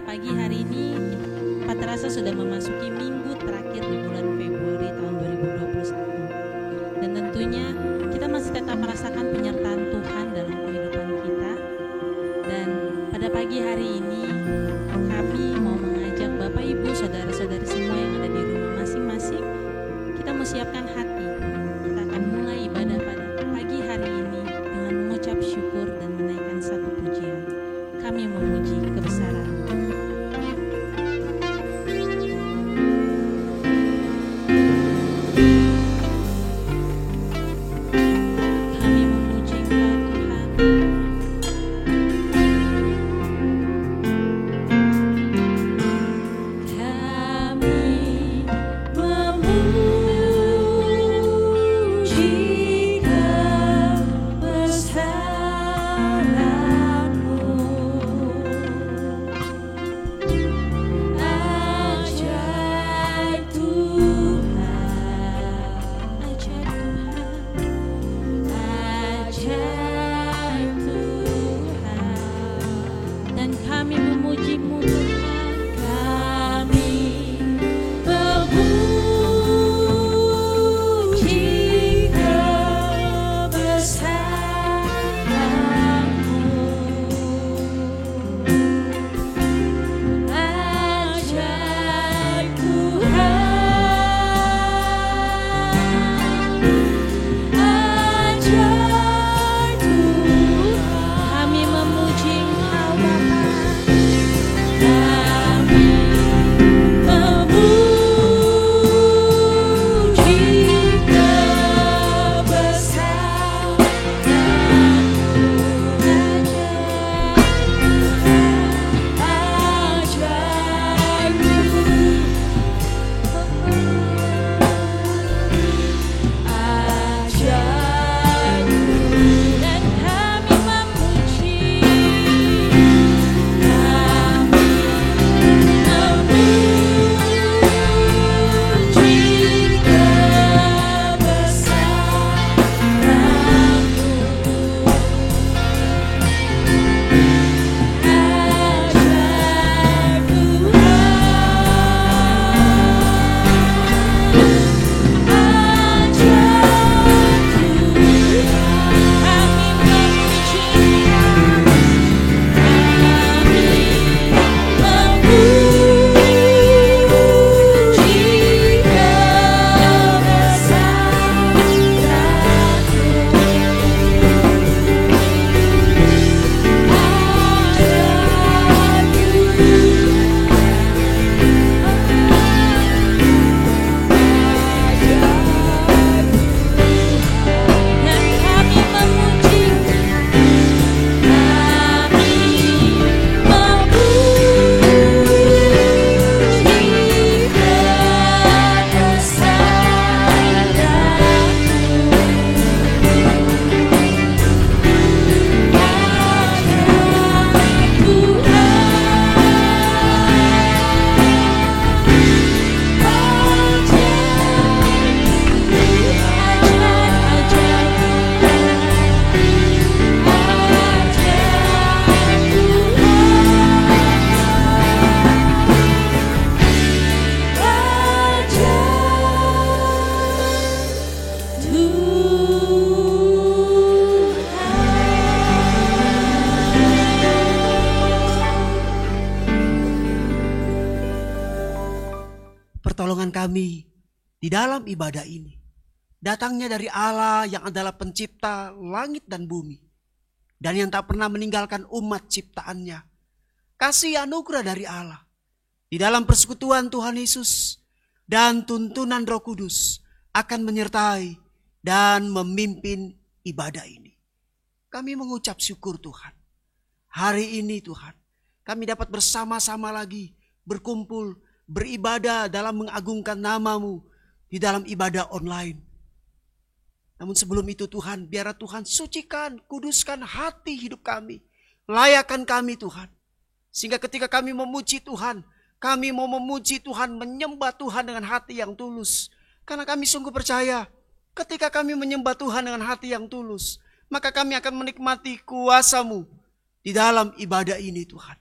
pagi hari ini Pak terasa sudah memasuki minggu terakhir di bulan Februari tahun 2021. Dan tentunya kita masih tetap merasakan penyertaan Tuhan dalam kehidupan kita. Dan pada pagi hari ini kami mau mengajak Bapak Ibu, saudara-saudari semua yang ada di rumah masing-masing, kita mau siapkan hati. Kita akan mulai ibadah pada pagi hari ini dengan mengucap syukur dan menaikkan satu pujian. Kami memuji kebesaran. Pertolongan kami di dalam ibadah ini datangnya dari Allah yang adalah pencipta langit dan bumi dan yang tak pernah meninggalkan umat ciptaannya. Kasih anugerah dari Allah di dalam persekutuan Tuhan Yesus dan tuntunan Roh Kudus akan menyertai dan memimpin ibadah ini. Kami mengucap syukur Tuhan. Hari ini Tuhan, kami dapat bersama-sama lagi berkumpul, beribadah dalam mengagungkan nama-Mu di dalam ibadah online. Namun sebelum itu Tuhan, biarlah Tuhan sucikan, kuduskan hati hidup kami. Layakkan kami Tuhan. Sehingga ketika kami memuji Tuhan, kami mau memuji Tuhan, menyembah Tuhan dengan hati yang tulus. Karena kami sungguh percaya, ketika kami menyembah Tuhan dengan hati yang tulus, maka kami akan menikmati kuasa-Mu di dalam ibadah ini Tuhan.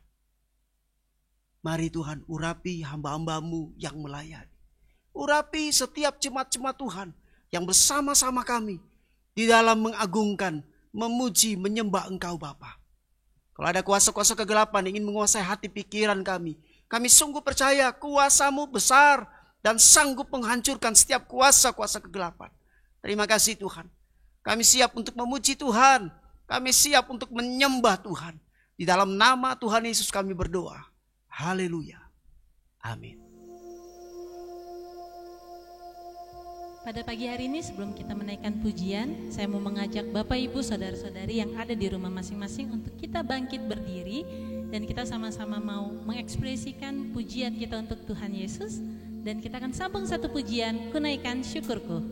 Mari Tuhan urapi hamba-hambamu yang melayani. Urapi setiap jemaat-jemaat Tuhan yang bersama-sama kami di dalam mengagungkan, memuji, menyembah Engkau Bapa. Kalau ada kuasa-kuasa kegelapan yang ingin menguasai hati pikiran kami sungguh percaya kuasa-Mu besar dan sanggup menghancurkan setiap kuasa-kuasa kegelapan. Terima kasih Tuhan. Kami siap untuk memuji Tuhan. Kami siap untuk menyembah Tuhan. Di dalam nama Tuhan Yesus kami berdoa. Haleluya. Amin. Pada pagi hari ini sebelum kita menaikkan pujian, saya mau mengajak Bapak Ibu Saudara-saudari yang ada di rumah masing-masing untuk kita bangkit berdiri dan kita sama-sama mau mengekspresikan pujian kita untuk Tuhan Yesus, dan kita akan sambung satu pujian, Kunaikan Syukurku.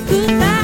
Ku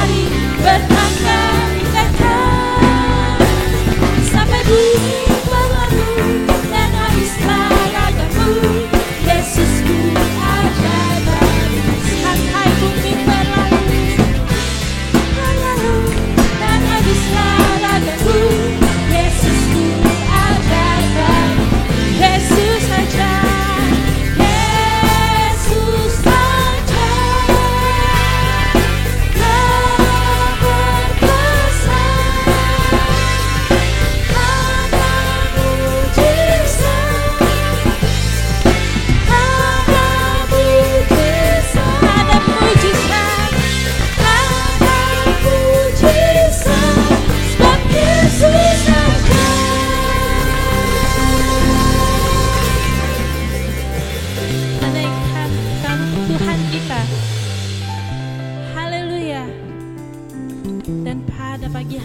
hari bertambah datang, sampai bumi berlalu dan habislah ragamu. Yesusku ajaib, sampai bumi berlalu dan habislah ragamu. Yesusku ajaib, Yesus saja.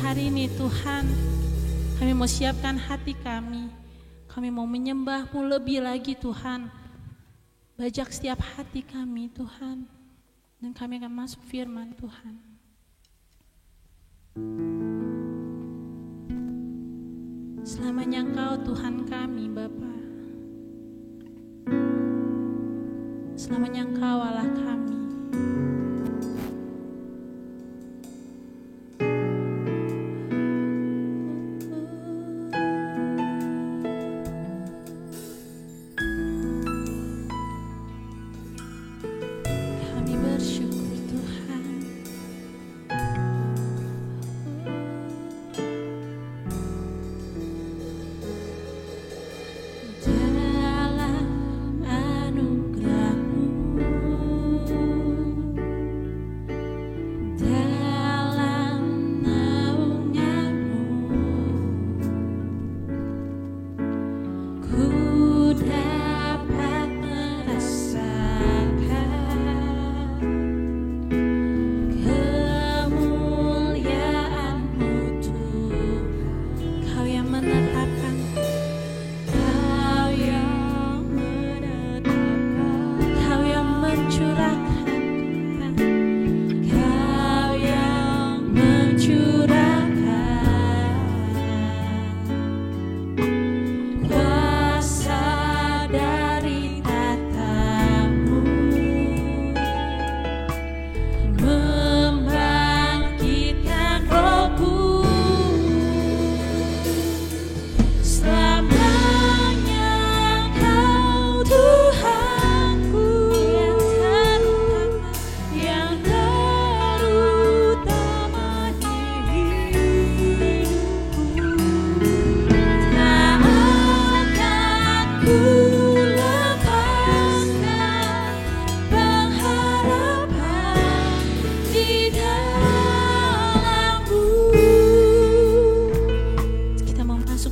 Hari ini Tuhan, kami mau siapkan hati kami mau menyembah-Mu lebih lagi Tuhan. Bajak setiap hati kami Tuhan, dan kami akan masuk firman Tuhan. Selamanya Engkau Tuhan kami Bapa, selamanya Engkau Allah kami.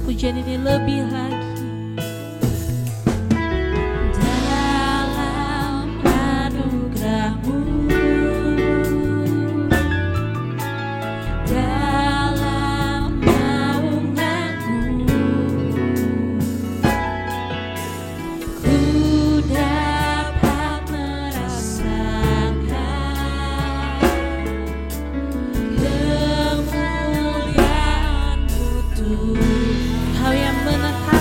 Pujian ini lebih lagi dalam anugerah-Mu, dalam naungan-Mu, ku dapat merasakan kemuliaan-Mu Tuhan. Kau yang menetap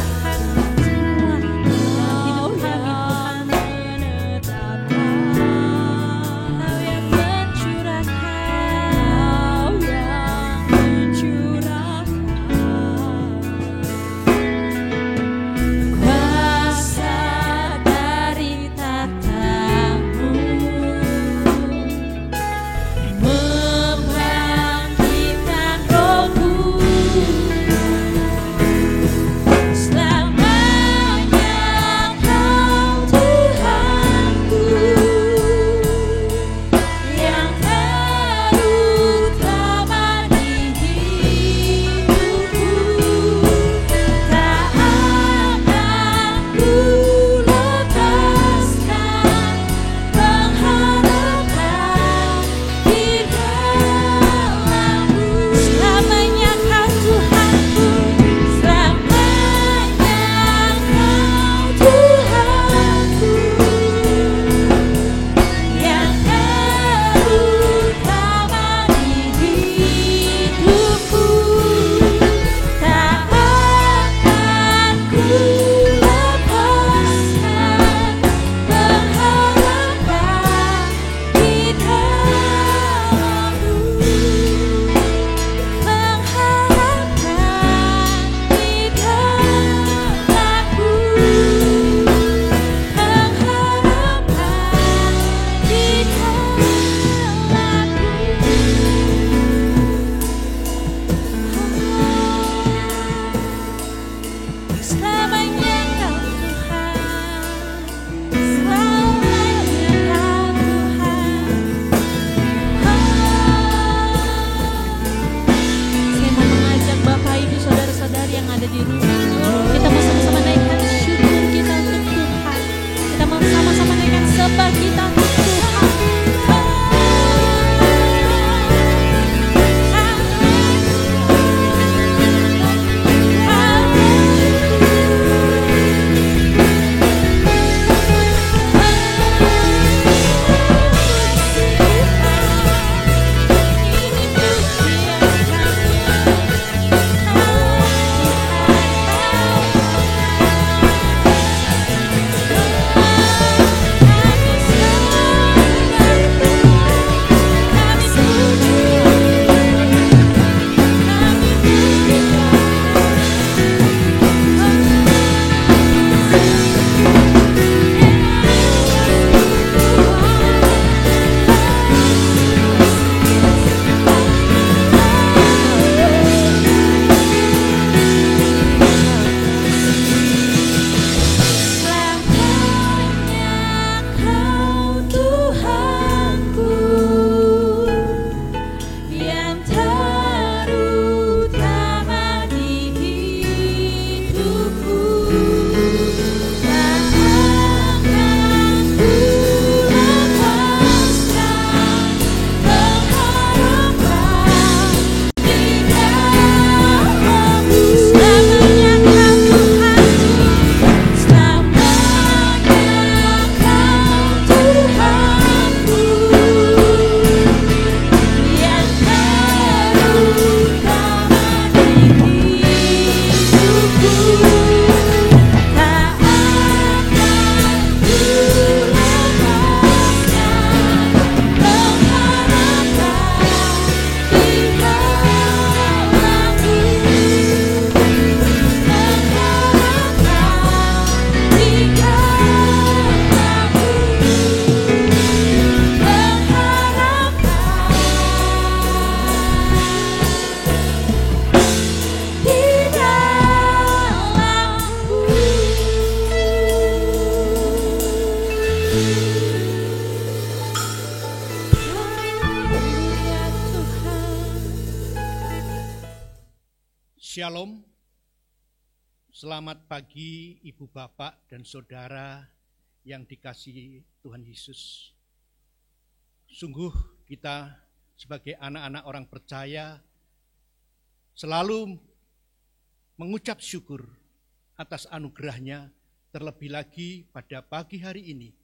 Shalom, selamat pagi Ibu Bapak dan Saudara yang dikasihi Tuhan Yesus. Sungguh kita sebagai anak-anak orang percaya selalu mengucap syukur atas anugerahnya, terlebih lagi pada pagi hari ini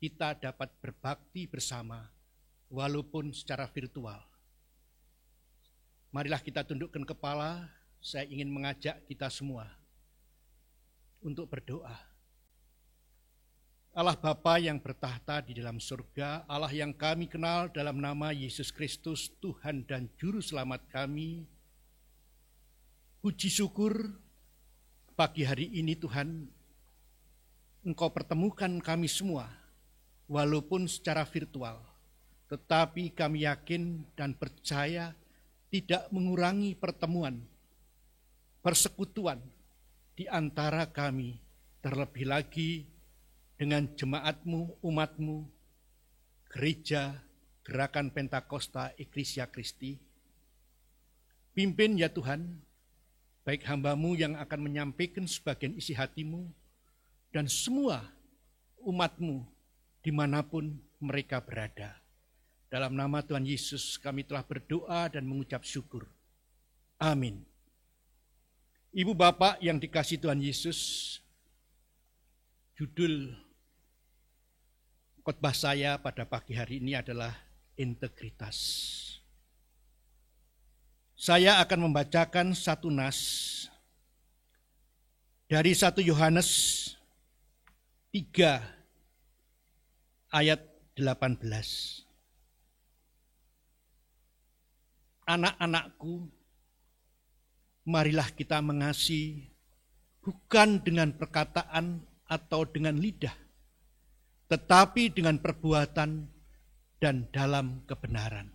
kita dapat berbakti bersama walaupun secara virtual. Marilah kita tundukkan kepala. Saya ingin mengajak kita semua untuk berdoa. Allah Bapa yang bertahta di dalam surga, Allah yang kami kenal dalam nama Yesus Kristus, Tuhan dan Juru Selamat kami, puji syukur pagi hari ini Tuhan, Engkau pertemukan kami semua, walaupun secara virtual, tetapi kami yakin dan percaya tidak mengurangi pertemuan, persekutuan di antara kami, terlebih lagi dengan jemaat-Mu, umat-Mu, gereja, gerakan Pentakosta, Eklesia Kristi. Pimpin ya Tuhan, baik hamba-Mu yang akan menyampaikan sebagian isi hati-Mu, dan semua umat-Mu dimanapun mereka berada. Dalam nama Tuhan Yesus kami telah berdoa dan mengucap syukur. Amin. Ibu Bapak yang dikasihi Tuhan Yesus, judul khotbah saya pada pagi hari ini adalah integritas. Saya akan membacakan satu nas dari 1 Yohanes 3 ayat 18. Anak-anakku, marilah kita mengasihi bukan dengan perkataan atau dengan lidah, tetapi dengan perbuatan dan dalam kebenaran.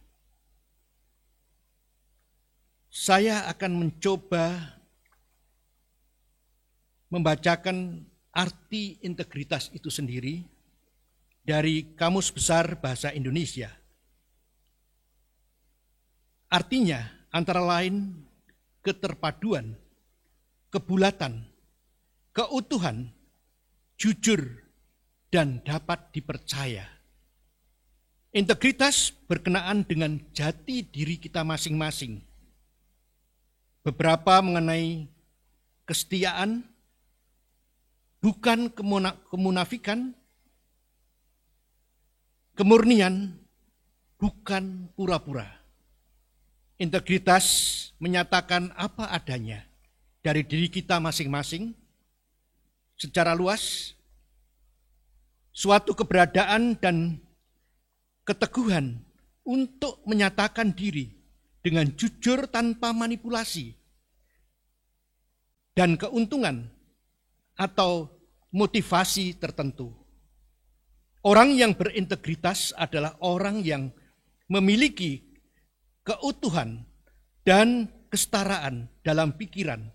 Saya akan mencoba membacakan arti integritas itu sendiri dari Kamus Besar Bahasa Indonesia. Artinya antara lain keterpaduan, kebulatan, keutuhan, jujur, dan dapat dipercaya. Integritas berkenaan dengan jati diri kita masing-masing. Beberapa mengenai kesetiaan, bukan kemunafikan, kemurnian, bukan pura-pura. Integritas menyatakan apa adanya dari diri kita masing-masing secara luas, suatu keberadaan dan keteguhan untuk menyatakan diri dengan jujur tanpa manipulasi dan keuntungan atau motivasi tertentu. Orang yang berintegritas adalah orang yang memiliki keutuhan dan kesetaraan dalam pikiran,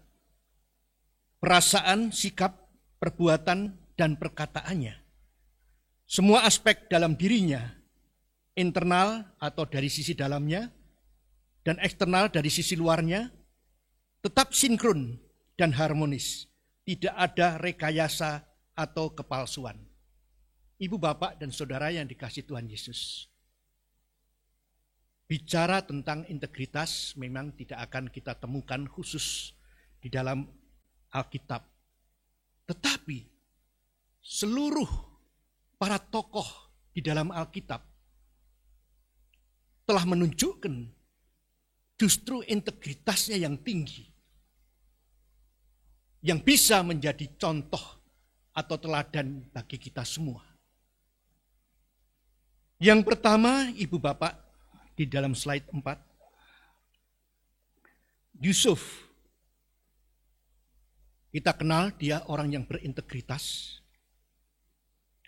perasaan, sikap, perbuatan, dan perkataannya. Semua aspek dalam dirinya, internal atau dari sisi dalamnya, dan eksternal dari sisi luarnya, tetap sinkron dan harmonis. Tidak ada rekayasa atau kepalsuan. Ibu, Bapak, dan Saudara yang dikasihi Tuhan Yesus, bicara tentang integritas memang tidak akan kita temukan khusus di dalam Alkitab. Tetapi seluruh para tokoh di dalam Alkitab telah menunjukkan justru integritasnya yang tinggi, yang bisa menjadi contoh atau teladan bagi kita semua. Yang pertama, Ibu Bapak, di dalam slide 4, Yusuf. Kita kenal dia orang yang berintegritas.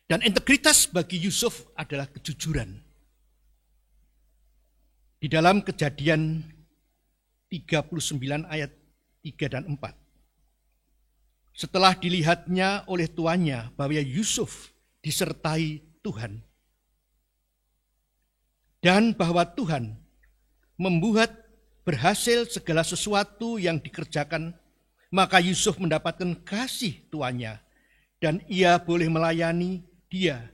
Dan integritas bagi Yusuf adalah kejujuran. Di dalam Kejadian 39 ayat 3 dan 4. Setelah dilihatnya oleh tuannya bahwa Yusuf disertai Tuhan, dan bahwa Tuhan membuat berhasil segala sesuatu yang dikerjakan, maka Yusuf mendapatkan kasih tuannya dan ia boleh melayani dia.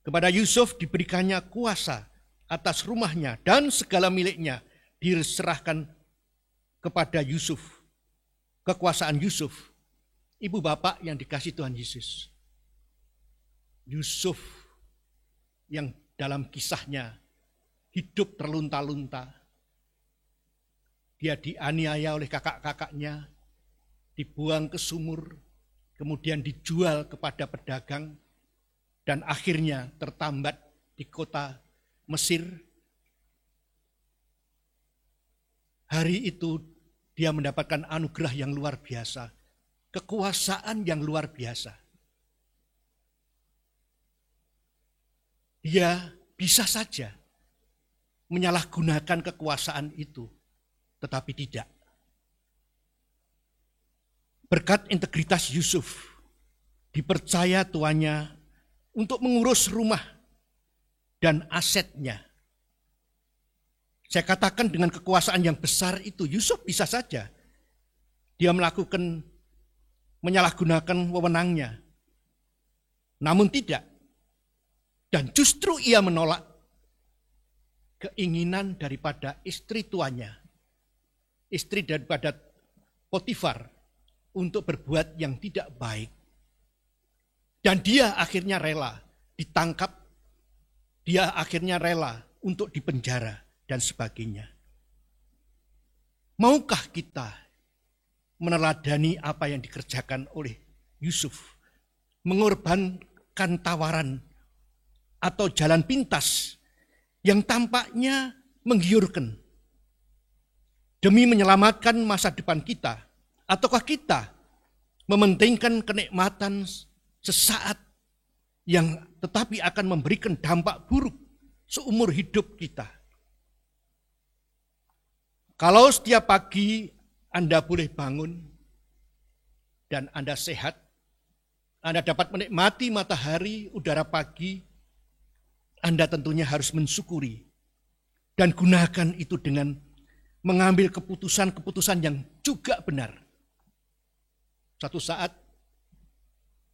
Kepada Yusuf diberikannya kuasa atas rumahnya dan segala miliknya diserahkan kepada Yusuf. Kekuasaan Yusuf. Ibu bapak yang dikasihi Tuhan Yesus. Yusuf yang dalam kisahnya hidup terlunta-lunta. Dia dianiaya oleh kakak-kakaknya, dibuang ke sumur, kemudian dijual kepada pedagang, dan akhirnya tertambat di kota Mesir. Hari itu dia mendapatkan anugerah yang luar biasa, kekuasaan yang luar biasa. Dia bisa saja menyalahgunakan kekuasaan itu, tetapi tidak. Berkat integritas Yusuf, dipercaya tuannya untuk mengurus rumah dan asetnya. Saya katakan dengan kekuasaan yang besar itu, Yusuf bisa saja dia menyalahgunakan wewenangnya. Namun tidak. Dan justru ia menolak keinginan daripada istri tuannya, istri daripada Potifar, untuk berbuat yang tidak baik. Dan dia akhirnya rela ditangkap, dia akhirnya rela untuk dipenjara dan sebagainya. Maukah kita meneladani apa yang dikerjakan oleh Yusuf? Mengorbankan tawaran atau jalan pintas yang tampaknya menggiurkan demi menyelamatkan masa depan kita, ataukah kita mementingkan kenikmatan sesaat yang tetapi akan memberikan dampak buruk seumur hidup kita? Kalau setiap pagi Anda boleh bangun dan Anda sehat, Anda dapat menikmati matahari, udara pagi, Anda tentunya harus mensyukuri dan gunakan itu dengan mengambil keputusan-keputusan yang juga benar. Suatu saat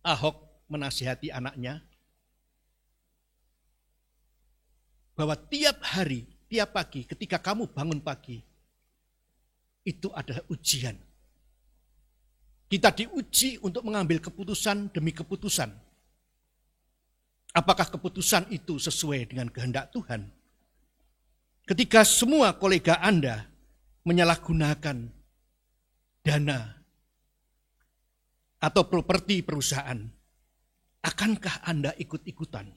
Ahok menasihati anaknya bahwa tiap hari, tiap pagi ketika kamu bangun pagi, itu adalah ujian. Kita diuji untuk mengambil keputusan demi keputusan. Apakah keputusan itu sesuai dengan kehendak Tuhan? Ketika semua kolega Anda menyalahgunakan dana atau properti perusahaan, akankah Anda ikut-ikutan?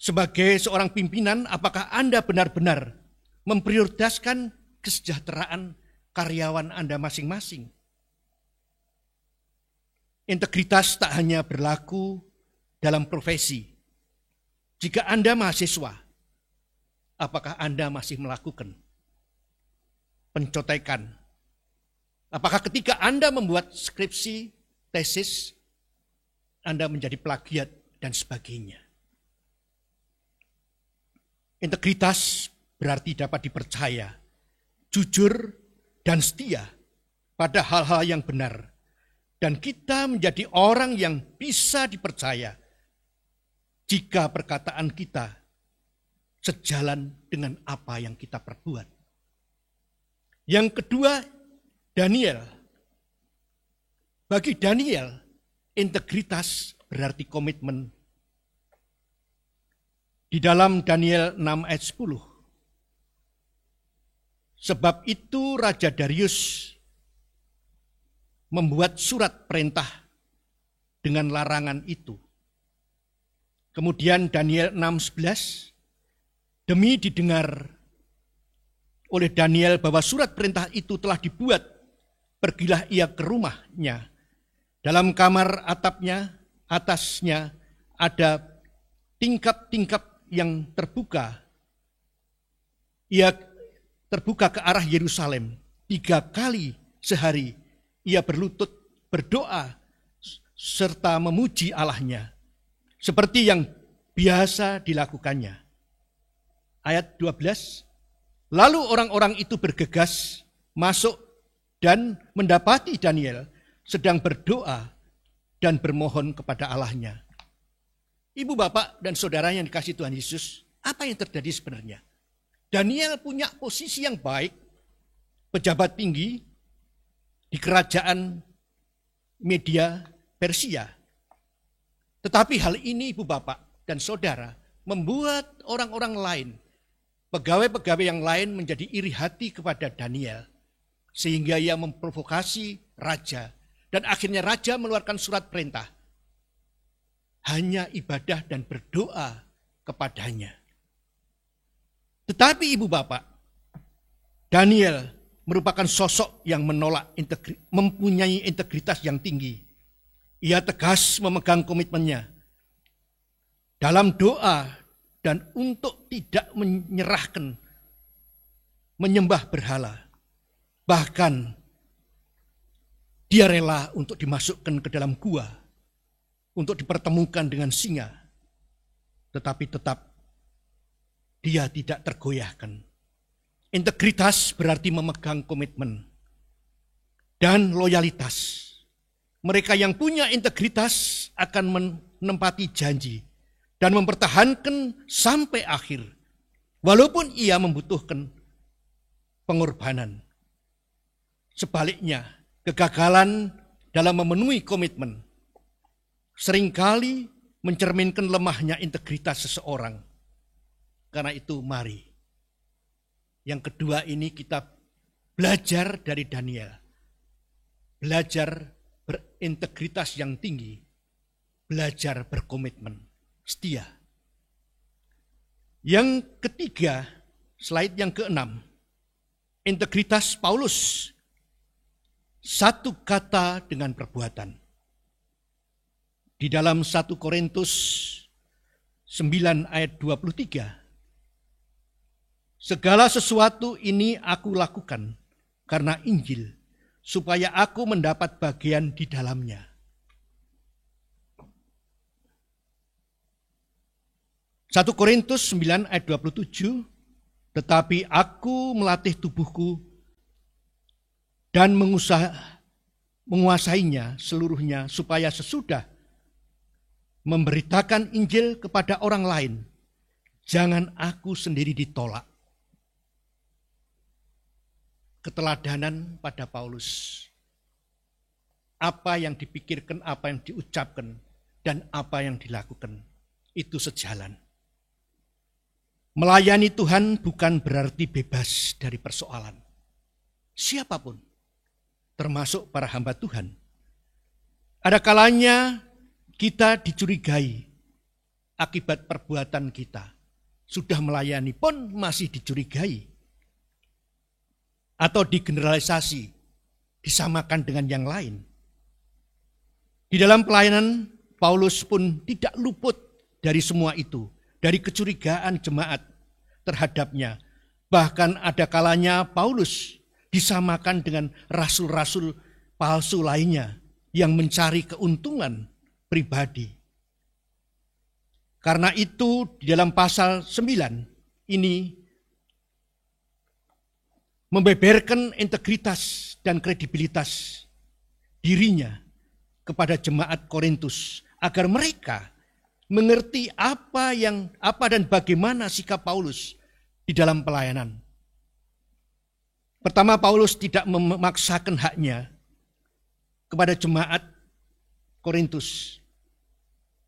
Sebagai seorang pimpinan, apakah Anda benar-benar memprioritaskan kesejahteraan karyawan Anda masing-masing? Integritas tak hanya berlaku dalam profesi. Jika Anda mahasiswa, apakah Anda masih melakukan pencotekan? Apakah ketika Anda membuat skripsi, tesis, Anda menjadi plagiat dan sebagainya? Integritas berarti dapat dipercaya, jujur dan setia pada hal-hal yang benar. Dan kita menjadi orang yang bisa dipercaya jika perkataan kita sejalan dengan apa yang kita perbuat. Yang kedua, Daniel. Bagi Daniel, integritas berarti komitmen. Di dalam Daniel 6 ayat 10. Sebab itu Raja Darius membuat surat perintah dengan larangan itu. Kemudian Daniel 6:11, demi didengar oleh Daniel bahwa surat perintah itu telah dibuat, pergilah ia ke rumahnya. Dalam kamar atapnya, atasnya ada tingkap-tingkap yang terbuka. Ia terbuka ke arah Yerusalem. 3 kali sehari ia berlutut berdoa serta memuji Allahnya, seperti yang biasa dilakukannya. Ayat 12, Lalu orang-orang itu bergegas masuk dan mendapati Daniel sedang berdoa dan bermohon kepada Allahnya. Ibu, bapak, dan saudara yang dikasihi Tuhan Yesus, apa yang terjadi sebenarnya? Daniel punya posisi yang baik, pejabat tinggi di kerajaan Media Persia. Tetapi hal ini, ibu, bapak, dan saudara, membuat orang-orang lain, pegawai-pegawai yang lain menjadi iri hati kepada Daniel. Sehingga ia memprovokasi raja. Dan akhirnya raja mengeluarkan surat perintah. Hanya ibadah dan berdoa kepadanya. Tetapi ibu bapak, Daniel merupakan sosok yang mempunyai integritas yang tinggi. Ia tegas memegang komitmennya dalam doa dan untuk tidak menyembah berhala. Bahkan dia rela untuk dimasukkan ke dalam gua, untuk dipertemukan dengan singa. Tetapi tetap dia tidak tergoyahkan. Integritas berarti memegang komitmen dan loyalitas. Mereka yang punya integritas akan menempati janji dan mempertahankan sampai akhir, walaupun ia membutuhkan pengorbanan. Sebaliknya, kegagalan dalam memenuhi komitmen seringkali mencerminkan lemahnya integritas seseorang. Karena itu mari, yang kedua ini kita belajar dari Daniel. Belajar berintegritas yang tinggi, belajar berkomitmen, setia. Yang ketiga, slide yang keenam, integritas Paulus. Satu kata dengan perbuatan. Di dalam 1 Korintus 9 ayat 23. Segala sesuatu ini aku lakukan karena Injil, supaya aku mendapat bagian di dalamnya. Satu Korintus 9 ayat 27, tetapi aku melatih tubuhku dan menguasainya seluruhnya supaya sesudah memberitakan Injil kepada orang lain, jangan aku sendiri ditolak. Keteladanan pada Paulus. Apa yang dipikirkan, apa yang diucapkan, dan apa yang dilakukan, itu sejalan. Melayani Tuhan bukan berarti bebas dari persoalan. Siapapun, termasuk para hamba Tuhan. Ada kalanya kita dicurigai akibat perbuatan kita. Sudah melayani pun masih dicurigai. Atau digeneralisasi, disamakan dengan yang lain. Di dalam pelayanan, Paulus pun tidak luput dari semua itu. Dari kecurigaan jemaat terhadapnya. Bahkan ada kalanya Paulus disamakan dengan rasul-rasul palsu lainnya yang mencari keuntungan pribadi. Karena itu di dalam pasal 9 ini membeberkan integritas dan kredibilitas dirinya kepada jemaat Korintus agar mereka mengerti apa dan bagaimana sikap Paulus di dalam pelayanan. Pertama, Paulus tidak memaksakan haknya kepada jemaat Korintus.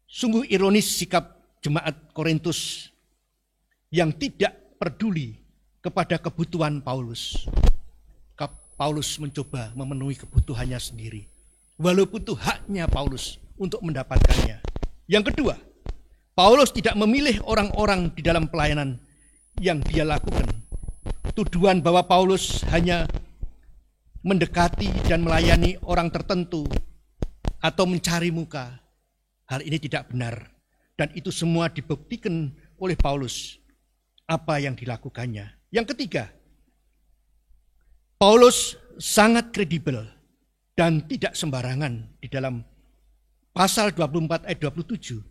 Sungguh ironis sikap jemaat Korintus yang tidak peduli kepada kebutuhan Paulus. Paulus mencoba memenuhi kebutuhannya sendiri. Walaupun itu haknya Paulus untuk mendapatkannya. Yang kedua, Paulus tidak memilih orang-orang di dalam pelayanan yang dia lakukan. Tuduhan bahwa Paulus hanya mendekati dan melayani orang tertentu atau mencari muka. Hal ini tidak benar. Dan itu semua dibuktikan oleh Paulus apa yang dilakukannya. Yang ketiga, Paulus sangat kredibel dan tidak sembarangan di dalam pasal 24 ayat 27.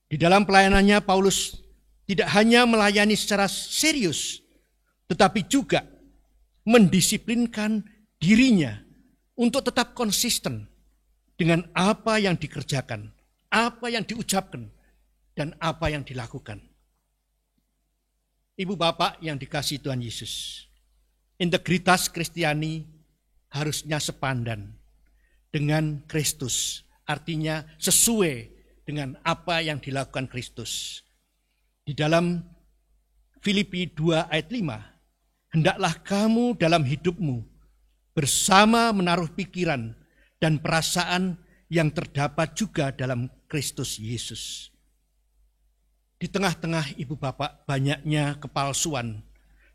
Di dalam pelayanannya Paulus tidak hanya melayani secara serius, tetapi juga mendisiplinkan dirinya untuk tetap konsisten dengan apa yang dikerjakan, apa yang diucapkan, dan apa yang dilakukan. Ibu bapak yang dikasihi Tuhan Yesus, integritas Kristiani harusnya sepandan dengan Kristus, artinya sesuai dengan apa yang dilakukan Kristus. Di dalam Filipi 2 ayat 5, hendaklah kamu dalam hidupmu bersama menaruh pikiran dan perasaan yang terdapat juga dalam Kristus Yesus. Di tengah-tengah ibu bapak banyaknya kepalsuan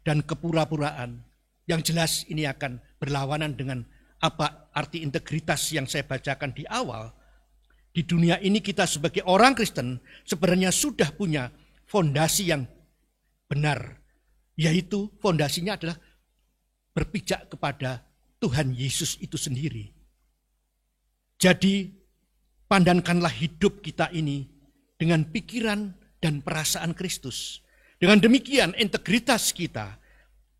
dan kepura-puraan, yang jelas ini akan berlawanan dengan apa arti integritas yang saya bacakan di awal. Di dunia ini kita sebagai orang Kristen sebenarnya sudah punya fondasi yang benar, yaitu fondasinya adalah berpijak kepada Tuhan Yesus itu sendiri. Jadi pandankanlah hidup kita ini dengan pikiran dan perasaan Kristus. Dengan demikian integritas kita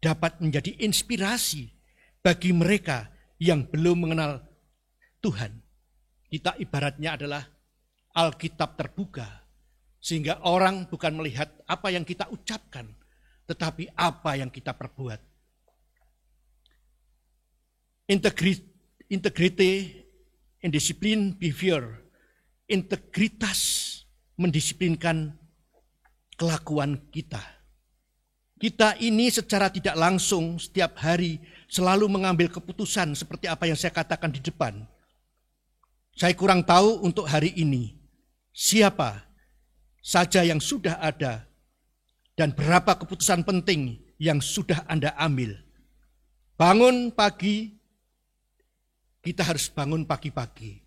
dapat menjadi inspirasi bagi mereka yang belum mengenal Tuhan. Kita ibaratnya adalah Alkitab terbuka, sehingga orang bukan melihat apa yang kita ucapkan, tetapi apa yang kita perbuat. Integrity and discipline behavior. Integritas mendisiplinkan kelakuan kita. Kita ini secara tidak langsung setiap hari selalu mengambil keputusan seperti apa yang saya katakan di depan. Saya kurang tahu untuk hari ini siapa saja yang sudah ada dan berapa keputusan penting yang sudah Anda ambil. Bangun pagi, kita harus bangun pagi-pagi.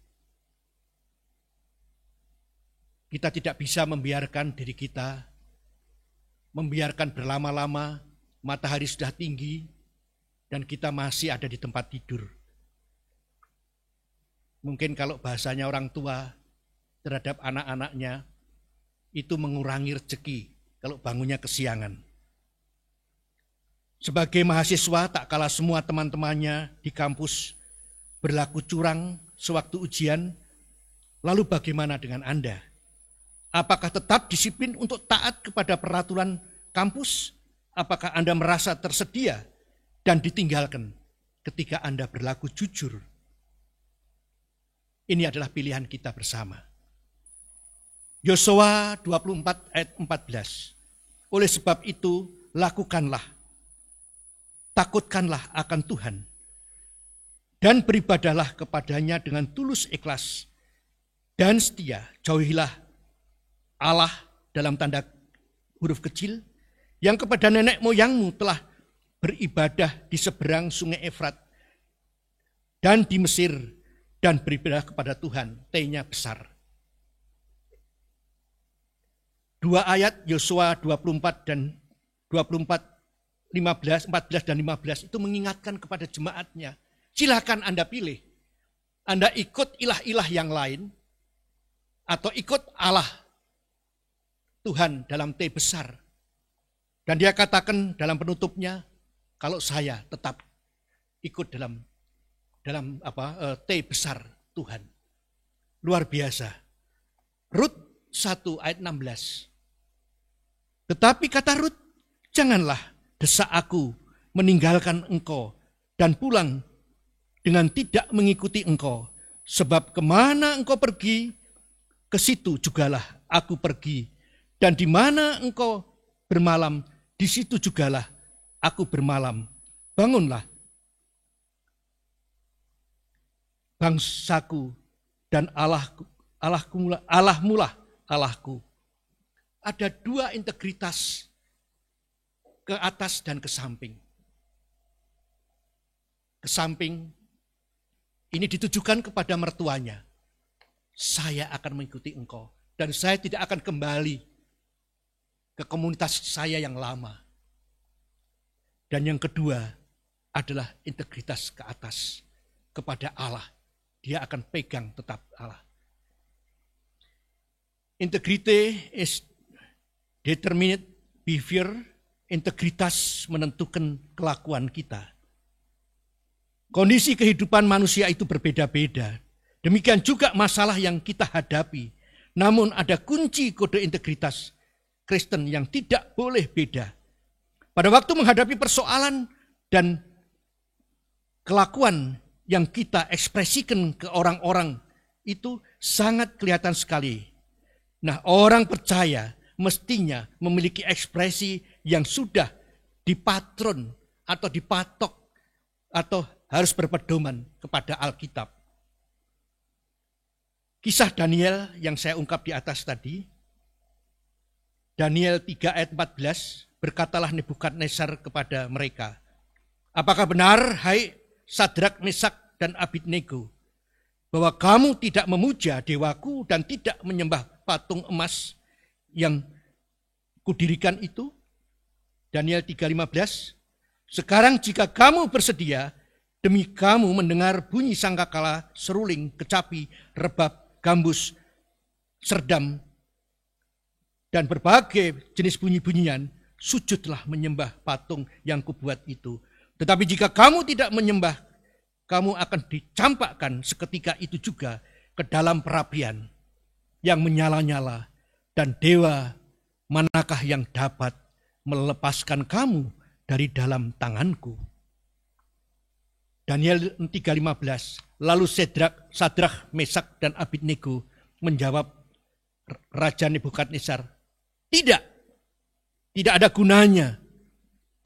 Kita tidak bisa membiarkan diri kita, membiarkan berlama-lama, matahari sudah tinggi, dan kita masih ada di tempat tidur. Mungkin kalau bahasanya orang tua terhadap anak-anaknya, itu mengurangi rezeki kalau bangunnya kesiangan. Sebagai mahasiswa, tak kalah semua teman-temannya di kampus berlaku curang sewaktu ujian, lalu bagaimana dengan Anda? Apakah tetap disiplin untuk taat kepada peraturan kampus? Apakah Anda merasa tersedia dan ditinggalkan ketika Anda berlaku jujur? Ini adalah pilihan kita bersama. Yosua 24 ayat 14. Oleh sebab itu, lakukanlah, takutkanlah akan Tuhan, dan beribadahlah kepadanya dengan tulus ikhlas dan setia. Jauhilah Allah dalam tanda huruf kecil yang kepada nenek moyangmu telah beribadah di seberang sungai Efrat dan di Mesir, dan beribadah kepada Tuhan, T-nya besar. 2 ayat Yosua 24 dan 24, 15, 14 dan 15 itu mengingatkan kepada jemaatnya. Silakan Anda pilih. Anda ikut ilah-ilah yang lain atau ikut Allah Tuhan dalam T besar. Dan dia katakan dalam penutupnya, kalau saya tetap ikut dalam T besar Tuhan. Luar biasa. Rut 1 ayat 16. Tetapi kata Rut, janganlah desak aku meninggalkan engkau dan pulang dengan tidak mengikuti engkau. Sebab kemana engkau pergi, ke situ jugalah aku pergi. Dan di mana engkau bermalam, di situ jugalah aku bermalam. Bangunlah, bangsaku, dan Allahmu lah Allahku. Ada dua integritas, ke atas dan ke samping. Ke samping ini ditujukan kepada mertuanya. Saya akan mengikuti engkau dan saya tidak akan kembali ke komunitas saya yang lama. Dan yang kedua adalah integritas ke atas kepada Allah. Dia akan pegang tetap Allah. Integrity is determined behavior Integritas menentukan kelakuan kita. Kondisi kehidupan manusia itu berbeda-beda. Demikian juga masalah yang kita hadapi. Namun ada kunci kode integritas Kristen yang tidak boleh beda. Pada waktu menghadapi persoalan dan kelakuan yang kita ekspresikan ke orang-orang itu sangat kelihatan sekali. Nah, orang percaya mestinya memiliki ekspresi yang sudah dipatron atau dipatok atau harus berpedoman kepada Alkitab. Kisah Daniel yang saya ungkap di atas tadi, Daniel 3 ayat 14, berkatalah Nebukadnezar kepada mereka, apakah benar, hai Sadrak, Mesak, dan Abednego, bahwa kamu tidak memuja dewaku dan tidak menyembah patung emas yang kudirikan itu? Daniel 3:15, sekarang jika kamu bersedia, demi kamu mendengar bunyi sangkakala, seruling, kecapi, rebab, gambus, serdam, dan berbagai jenis bunyi-bunyian, sujudlah menyembah patung yang kubuat itu. Tetapi jika kamu tidak menyembah, kamu akan dicampakkan seketika itu juga ke dalam perapian yang menyala-nyala, dan dewa manakah yang dapat melepaskan kamu dari dalam tanganku? Daniel 3:15. Lalu Sadrak, Mesak, dan Abednego menjawab Raja Nebukadnezar, tidak ada gunanya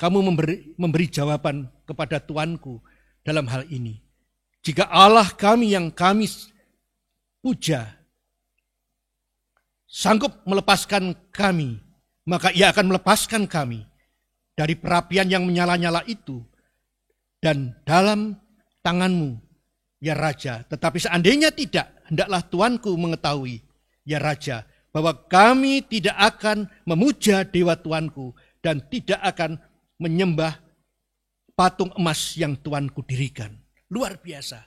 kamu memberi jawaban kepada tuanku dalam hal ini. Jika Allah kami yang kami puja sanggup melepaskan kami, maka ia akan melepaskan kami dari perapian yang menyala-nyala itu dan dalam tanganmu, ya Raja. Tetapi seandainya tidak, hendaklah tuanku mengetahui, ya Raja, bahwa kami tidak akan memuja dewa tuanku dan tidak akan menyembah patung emas yang tuanku dirikan. Luar biasa.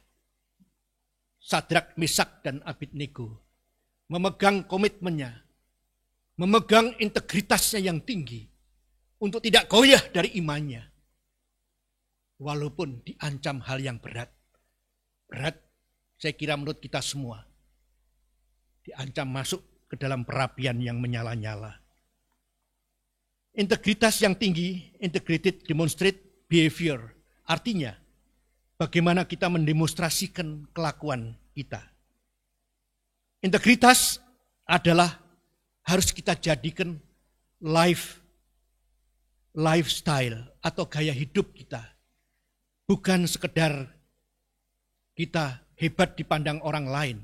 Sadrak, Mesak, dan Abednego memegang komitmennya, memegang integritasnya yang tinggi untuk tidak goyah dari imannya. Walaupun diancam hal yang berat. Berat, saya kira menurut kita semua. Diancam masuk ke dalam perapian yang menyala-nyala. Integritas yang tinggi, integrated demonstrate behavior. Artinya, bagaimana kita mendemonstrasikan kelakuan kita. Integritas adalah harus kita jadikan lifestyle atau gaya hidup kita. Bukan sekedar kita hebat dipandang orang lain.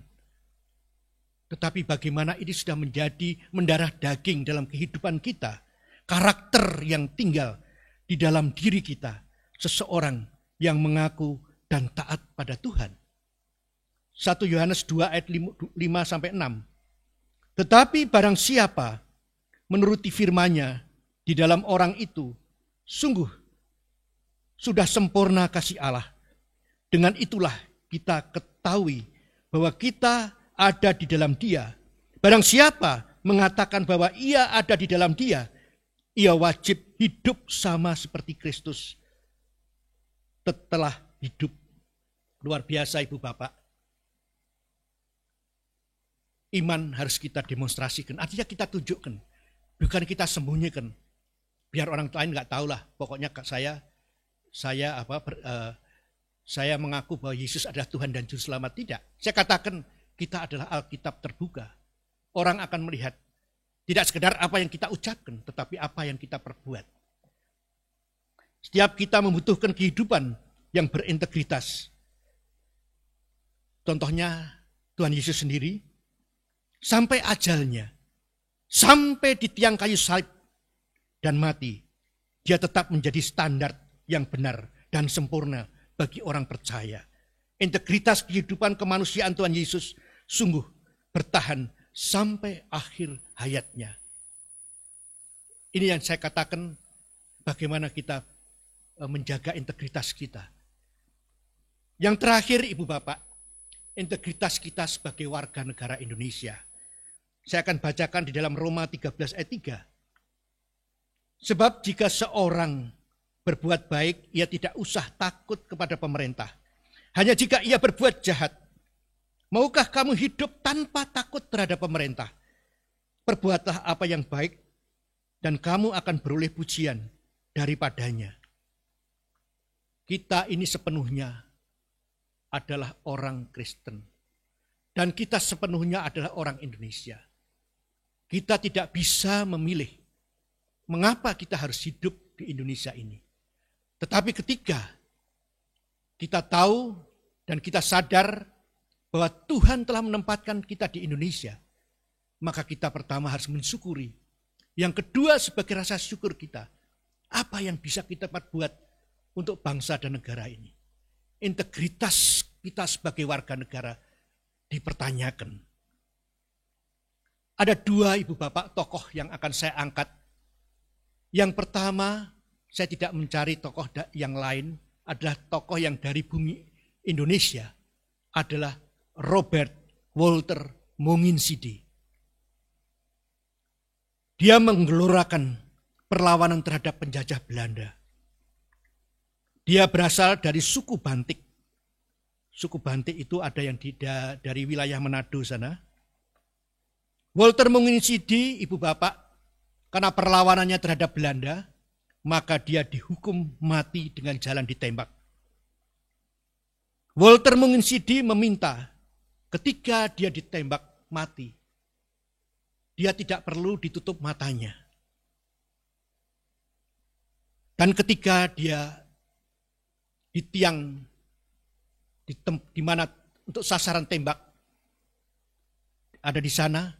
Tetapi bagaimana ini sudah menjadi mendarah daging dalam kehidupan kita. Karakter yang tinggal di dalam diri kita. Seseorang yang mengaku dan taat pada Tuhan. 1 Yohanes 2 ayat 5-6. Tetapi barang siapa menuruti firman-Nya di dalam orang itu, sungguh sudah sempurna kasih Allah. Dengan itulah kita ketahui bahwa kita ada di dalam Dia. Barang siapa mengatakan bahwa ia ada di dalam Dia, ia wajib hidup sama seperti Kristus telah hidup. Luar biasa Ibu Bapak. Iman harus kita demonstrasikan, artinya kita tunjukkan, bukan kita sembunyikan. Biar orang lain nggak tahu lah, pokoknya saya mengaku bahwa Yesus adalah Tuhan dan Juru Selamat. Tidak, saya katakan kita adalah Alkitab terbuka. Orang akan melihat tidak sekedar apa yang kita ucapkan, tetapi apa yang kita perbuat. Setiap kita membutuhkan kehidupan yang berintegritas. Contohnya Tuhan Yesus sendiri, sampai ajalnya, sampai di tiang kayu salib dan mati, dia tetap menjadi standar yang benar dan sempurna bagi orang percaya. Integritas kehidupan kemanusiaan Tuhan Yesus sungguh bertahan sampai akhir hayatnya. Ini yang saya katakan bagaimana kita menjaga integritas kita. Yang terakhir Ibu Bapak, integritas kita sebagai warga negara Indonesia. Saya akan bacakan di dalam Roma 13 ayat 3. Sebab jika seorang berbuat baik, ia tidak usah takut kepada pemerintah. Hanya jika ia berbuat jahat. Maukah kamu hidup tanpa takut terhadap pemerintah? Perbuatlah apa yang baik dan kamu akan beroleh pujian daripadanya. Kita ini sepenuhnya adalah orang Kristen. Dan kita sepenuhnya adalah orang Indonesia. Kita tidak bisa memilih mengapa kita harus hidup di Indonesia ini. Tetapi ketika kita tahu dan kita sadar bahwa Tuhan telah menempatkan kita di Indonesia, maka kita pertama harus mensyukuri. Yang kedua sebagai rasa syukur kita, apa yang bisa kita perbuat untuk bangsa dan negara ini. Integritas kita sebagai warga negara dipertanyakan. Ada dua ibu bapak tokoh yang akan saya angkat. Yang pertama, saya tidak mencari tokoh yang lain, adalah tokoh yang dari bumi Indonesia, adalah Robert Walter Monginsidi. Dia menggelorakan perlawanan terhadap penjajah Belanda. Dia berasal dari suku Bantik. Suku Bantik itu ada yang dari wilayah Manado sana. Walter Monginsidi, ibu bapak, karena perlawanannya terhadap Belanda, maka dia dihukum mati dengan jalan ditembak. Walter Monginsidi meminta ketika dia ditembak mati, dia tidak perlu ditutup matanya. Dan ketika dia di tiang di mana untuk sasaran tembak ada di sana,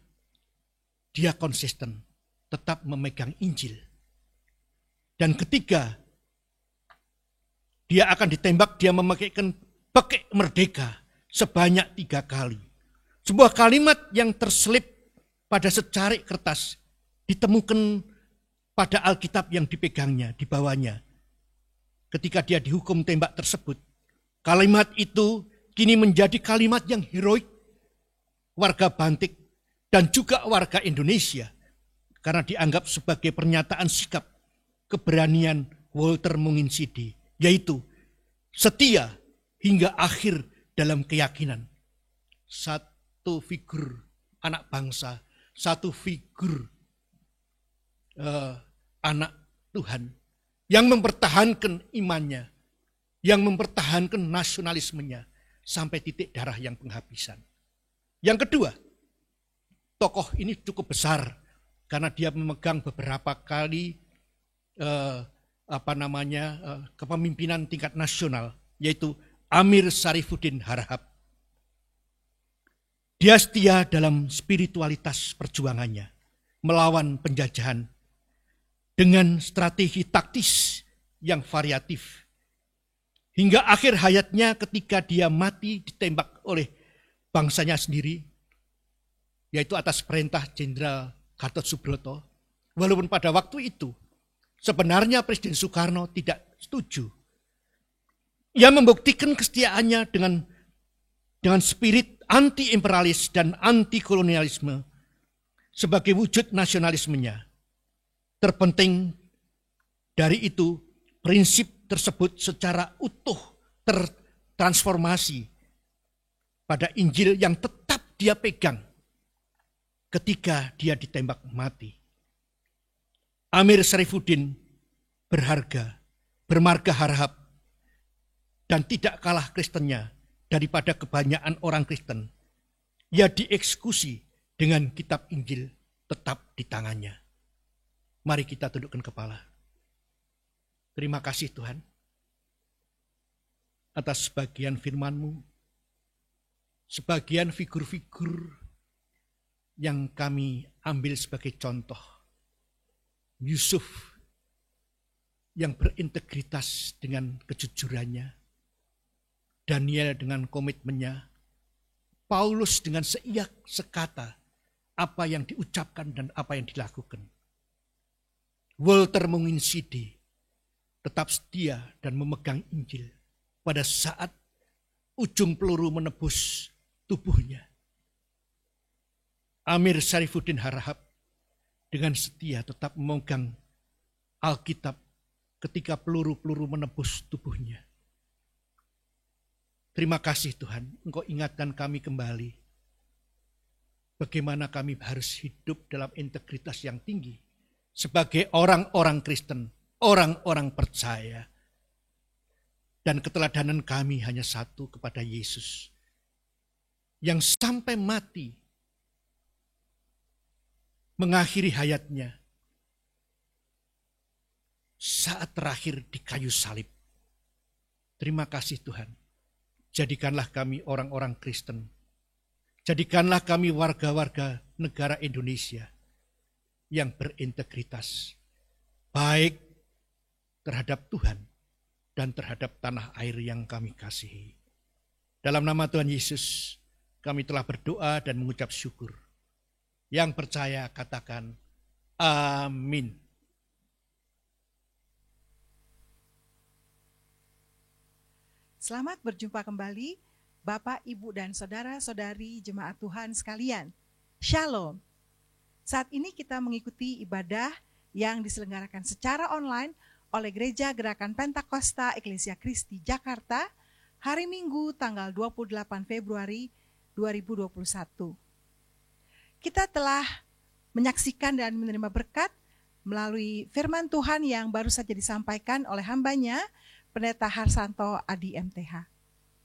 dia konsisten tetap memegang Injil. Dan ketika dia akan ditembak, dia memakaikan pekik merdeka sebanyak 3 kali. Sebuah kalimat yang terselip pada secarik kertas ditemukan pada Alkitab yang dipegangnya, di bawahnya. Ketika dia dihukum tembak tersebut, kalimat itu kini menjadi kalimat yang heroik warga Bantik dan juga warga Indonesia, karena dianggap sebagai pernyataan sikap keberanian Walter Monginsidi, yaitu setia hingga akhir dalam keyakinan. Satu figur anak bangsa, satu figur anak Tuhan yang mempertahankan imannya, yang mempertahankan nasionalismenya sampai titik darah yang penghabisan. Yang kedua, tokoh ini cukup besar karena dia memegang beberapa kali kepemimpinan tingkat nasional, yaitu Amir Syarifuddin Harahap. Dia setia dalam spiritualitas perjuangannya melawan penjajahan dengan strategi taktis yang variatif. Hingga akhir hayatnya ketika dia mati ditembak oleh bangsanya sendiri, yaitu atas perintah Jenderal Gatot Subroto. Walaupun pada waktu itu sebenarnya Presiden Soekarno tidak setuju. Ia membuktikan kesetiaannya dengan spirit anti-imperialis dan anti-kolonialisme sebagai wujud nasionalismenya. Terpenting dari itu, prinsip tersebut secara utuh tertransformasi pada Injil yang tetap dia pegang ketika dia ditembak mati. Amir Syarifuddin berharga, bermarga Harahap, dan tidak kalah Kristennya daripada kebanyakan orang Kristen. Ia dieksekusi dengan kitab Injil tetap di tangannya. Mari kita tundukkan kepala. Terima kasih Tuhan atas sebagian firman-Mu, sebagian figur-figur yang kami ambil sebagai contoh. Yusuf yang berintegritas dengan kejujurannya, Daniel dengan komitmennya, Paulus dengan seiak sekata apa yang diucapkan dan apa yang dilakukan. Walter Monginsidi tetap setia dan memegang Injil pada saat ujung peluru menembus tubuhnya. Amir Syarifuddin Harahap dengan setia tetap memegang Alkitab ketika peluru-peluru menembus tubuhnya. Terima kasih Tuhan, Engkau ingatkan kami kembali bagaimana kami harus hidup dalam integritas yang tinggi sebagai orang-orang Kristen, orang-orang percaya. Dan keteladanan kami hanya satu kepada Yesus yang sampai mati mengakhiri hayatnya saat terakhir di kayu salib. Terima kasih Tuhan. Jadikanlah kami orang-orang Kristen. Jadikanlah kami warga-warga negara Indonesia yang berintegritas. Baik terhadap Tuhan dan terhadap tanah air yang kami kasihi. Dalam nama Tuhan Yesus, kami telah berdoa dan mengucap syukur. Yang percaya katakan, amin. Selamat berjumpa kembali Bapak, Ibu, dan Saudara-saudari Jemaat Tuhan sekalian. Shalom. Saat ini kita mengikuti ibadah yang diselenggarakan secara online oleh Gereja Gerakan Pentakosta Eklesia Kristi Jakarta hari Minggu tanggal 28 Februari 2021. Kita telah menyaksikan dan menerima berkat melalui firman Tuhan yang baru saja disampaikan oleh hambanya, Pendeta Harsanto Adi MTH.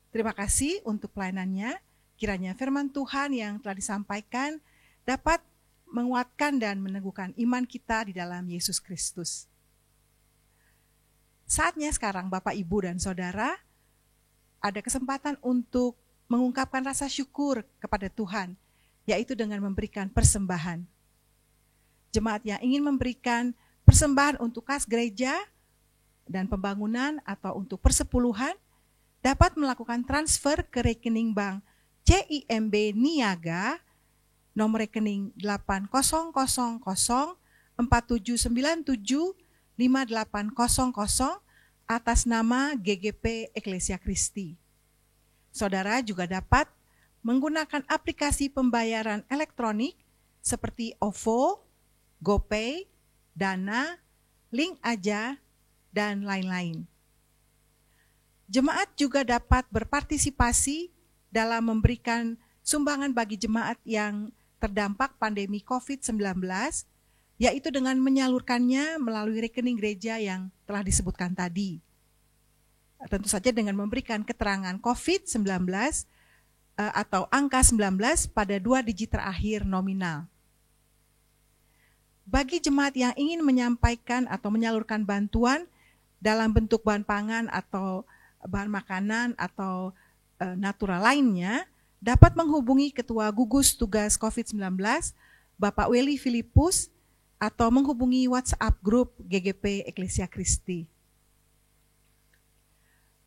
Terima kasih untuk pelayanannya. Kiranya firman Tuhan yang telah disampaikan dapat menguatkan dan meneguhkan iman kita di dalam Yesus Kristus. Saatnya sekarang Bapak, Ibu, dan Saudara ada kesempatan untuk mengungkapkan rasa syukur kepada Tuhan, yaitu dengan memberikan persembahan. Jemaat yang ingin memberikan persembahan untuk kas gereja dan pembangunan atau untuk persepuluhan dapat melakukan transfer ke rekening bank CIMB Niaga nomor rekening 800047975800 atas nama GGP Eklesia Kristi. Saudara juga dapat menggunakan aplikasi pembayaran elektronik seperti OVO, GoPay, Dana, Link Aja, dan lain-lain. Jemaat juga dapat berpartisipasi dalam memberikan sumbangan bagi jemaat yang terdampak pandemi COVID-19, yaitu dengan menyalurkannya melalui rekening gereja yang telah disebutkan tadi. Tentu saja dengan memberikan keterangan COVID-19 atau angka 19 pada 2 digit terakhir nominal. Bagi jemaat yang ingin menyampaikan atau menyalurkan bantuan dalam bentuk bahan pangan atau bahan makanan atau natural lainnya, dapat menghubungi Ketua Gugus Tugas COVID-19, Bapak Weli Filipus, atau menghubungi WhatsApp grup GGP Eklesia Kristi.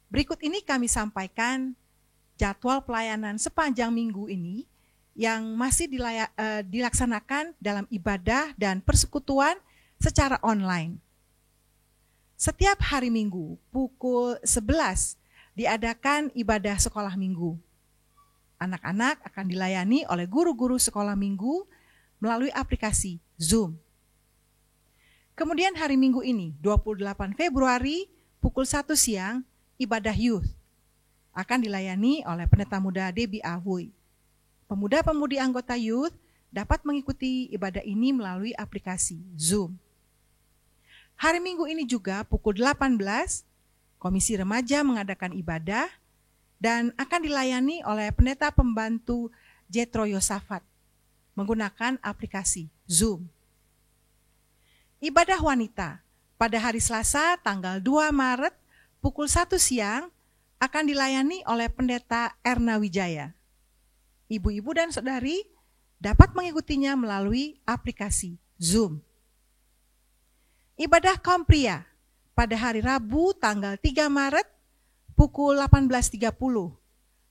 Berikut ini kami sampaikan jadwal pelayanan sepanjang minggu ini yang masih dilaksanakan dalam ibadah dan persekutuan secara online. Setiap hari Minggu pukul 11 diadakan ibadah sekolah minggu. Anak-anak akan dilayani oleh guru-guru sekolah minggu melalui aplikasi Zoom. Kemudian hari Minggu ini, 28 Februari pukul 1 siang, ibadah youth akan dilayani oleh Pendeta Muda Debbie Ahui. Pemuda-pemudi anggota youth dapat mengikuti ibadah ini melalui aplikasi Zoom. Hari Minggu ini juga pukul 18, Komisi Remaja mengadakan ibadah dan akan dilayani oleh Pendeta Pembantu Jethro Yosafat menggunakan aplikasi Zoom. Ibadah wanita pada hari Selasa tanggal 2 Maret pukul 1 siang akan dilayani oleh Pendeta Erna Wijaya. Ibu-ibu dan saudari dapat mengikutinya melalui aplikasi Zoom. Ibadah kaum pria pada hari Rabu tanggal 3 Maret pukul 18.30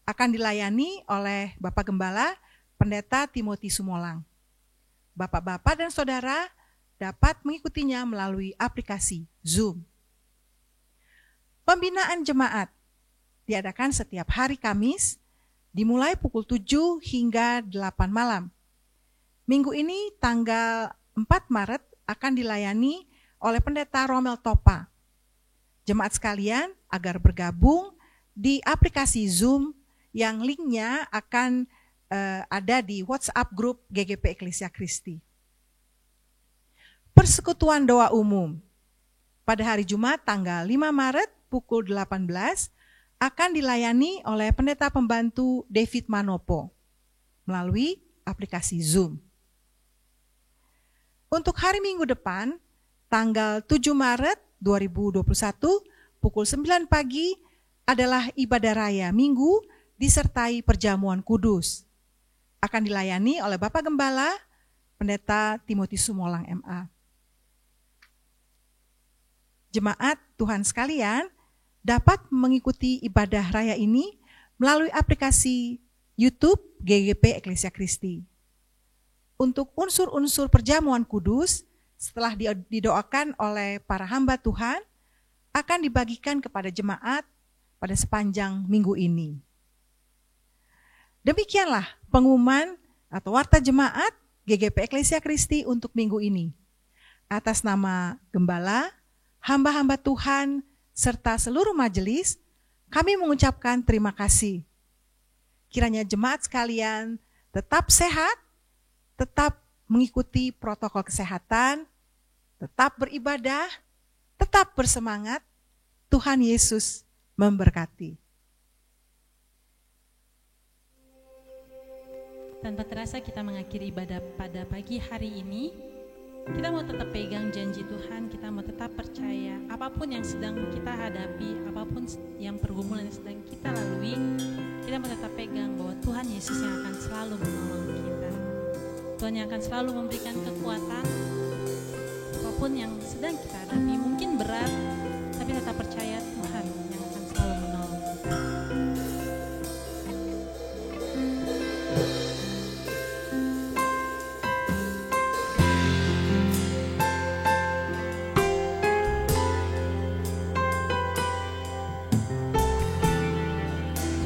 akan dilayani oleh Bapak Gembala Pendeta Timothy Sumolang. Bapak-bapak dan saudara dapat mengikutinya melalui aplikasi Zoom. Pembinaan jemaat diadakan setiap hari Kamis dimulai pukul 7 hingga 8 malam. Minggu ini tanggal 4 Maret akan dilayani oleh Pendeta Romel Topa. Jemaat sekalian agar bergabung di aplikasi Zoom yang linknya akan ada di WhatsApp grup GGP Eklesia Kristi. Persekutuan doa umum pada hari Jumat tanggal 5 Maret pukul 18 akan dilayani oleh Pendeta Pembantu David Manopo melalui aplikasi Zoom. Untuk hari Minggu depan, tanggal 7 Maret 2021, pukul 9 pagi adalah ibadah raya Minggu disertai perjamuan kudus. Akan dilayani oleh Bapak Gembala, Pendeta Timothy Sumolang MA. Jemaat Tuhan sekalian dapat mengikuti ibadah raya ini melalui aplikasi YouTube GGP Eklesia Kristi. Untuk unsur-unsur perjamuan kudus, setelah didoakan oleh para hamba Tuhan, akan dibagikan kepada jemaat pada sepanjang minggu ini. Demikianlah pengumuman atau warta jemaat GGP Eklesia Kristi untuk minggu ini. Atas nama Gembala, hamba-hamba Tuhan, serta seluruh majelis, kami mengucapkan terima kasih. Kiranya jemaat sekalian tetap sehat, tetap mengikuti protokol kesehatan, tetap beribadah, tetap bersemangat. Tuhan Yesus memberkati. Tanpa terasa kita mengakhiri ibadah pada pagi hari ini. Kita mau tetap pegang janji Tuhan, kita mau tetap percaya apapun yang sedang kita hadapi, apapun yang pergumulan yang sedang kita lalui, kita mau tetap pegang bahwa Tuhan Yesus yang akan selalu menolong kita. Tuhan yang akan selalu memberikan kekuatan, apapun yang sedang kita hadapi, mungkin berat, tapi tetap percaya Tuhan yang akan selalu menolong kita.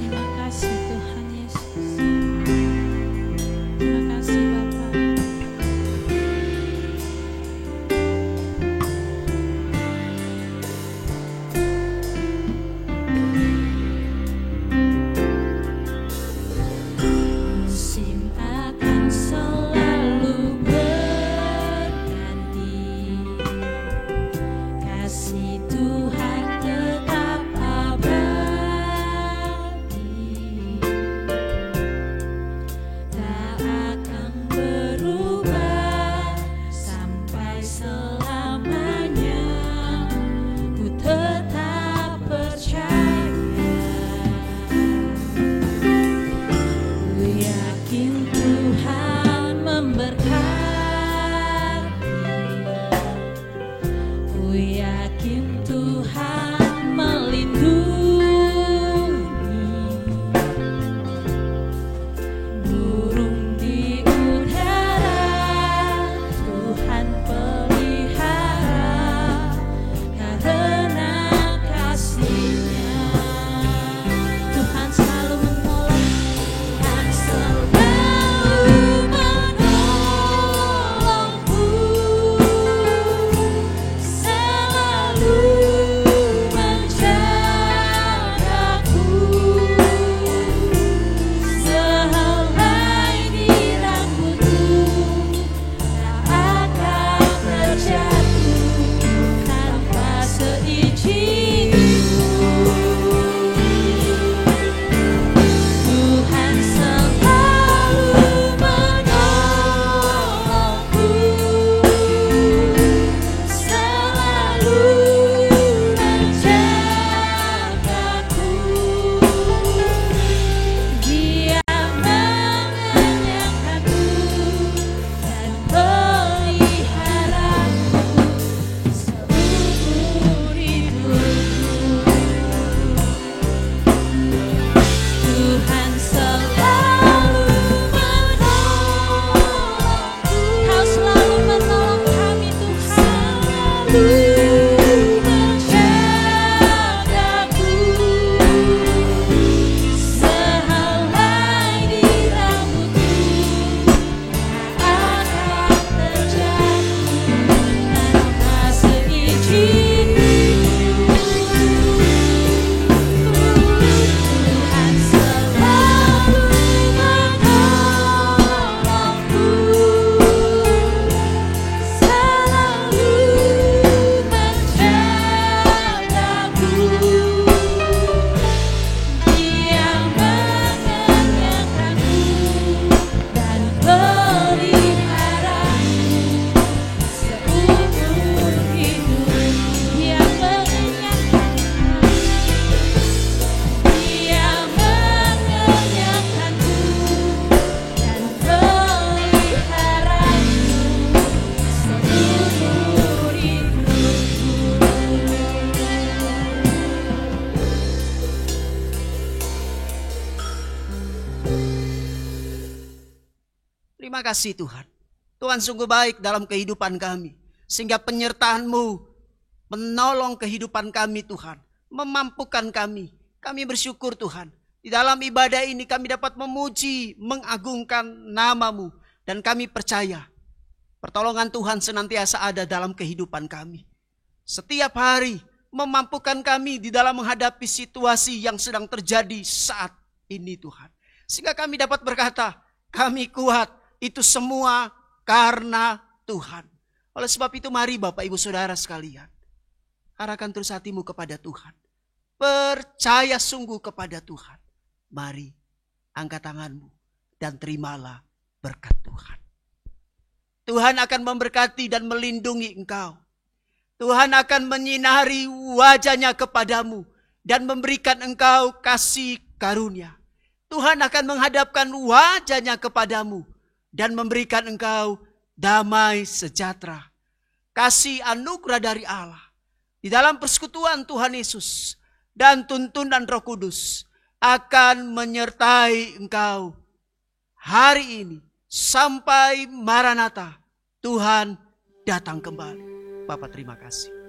Terima kasih Tuhan Yesus. Terima kasih Bapa. Terima kasih Tuhan. Tuhan sungguh baik dalam kehidupan kami. Sehingga penyertaan-Mu menolong kehidupan kami Tuhan. Memampukan kami. Kami bersyukur Tuhan. Di dalam ibadah ini kami dapat memuji, mengagungkan nama-Mu. Dan kami percaya pertolongan Tuhan senantiasa ada dalam kehidupan kami. Setiap hari memampukan kami di dalam menghadapi situasi yang sedang terjadi saat ini Tuhan. Sehingga kami dapat berkata, kami kuat, itu semua karena Tuhan. Oleh sebab itu mari Bapak Ibu Saudara sekalian, arahkan terus hatimu kepada Tuhan. Percaya sungguh kepada Tuhan. Mari angkat tanganmu dan terimalah berkat Tuhan. Tuhan akan memberkati dan melindungi engkau. Tuhan akan menyinari wajahnya kepadamu dan memberikan engkau kasih karunia. Tuhan akan menghadapkan wajahnya kepadamu dan memberikan engkau damai sejahtera. Kasih anugerah dari Allah. Di dalam persekutuan Tuhan Yesus dan tuntunan Roh Kudus akan menyertai engkau hari ini sampai Maranatha, Tuhan datang kembali. Bapak terima kasih.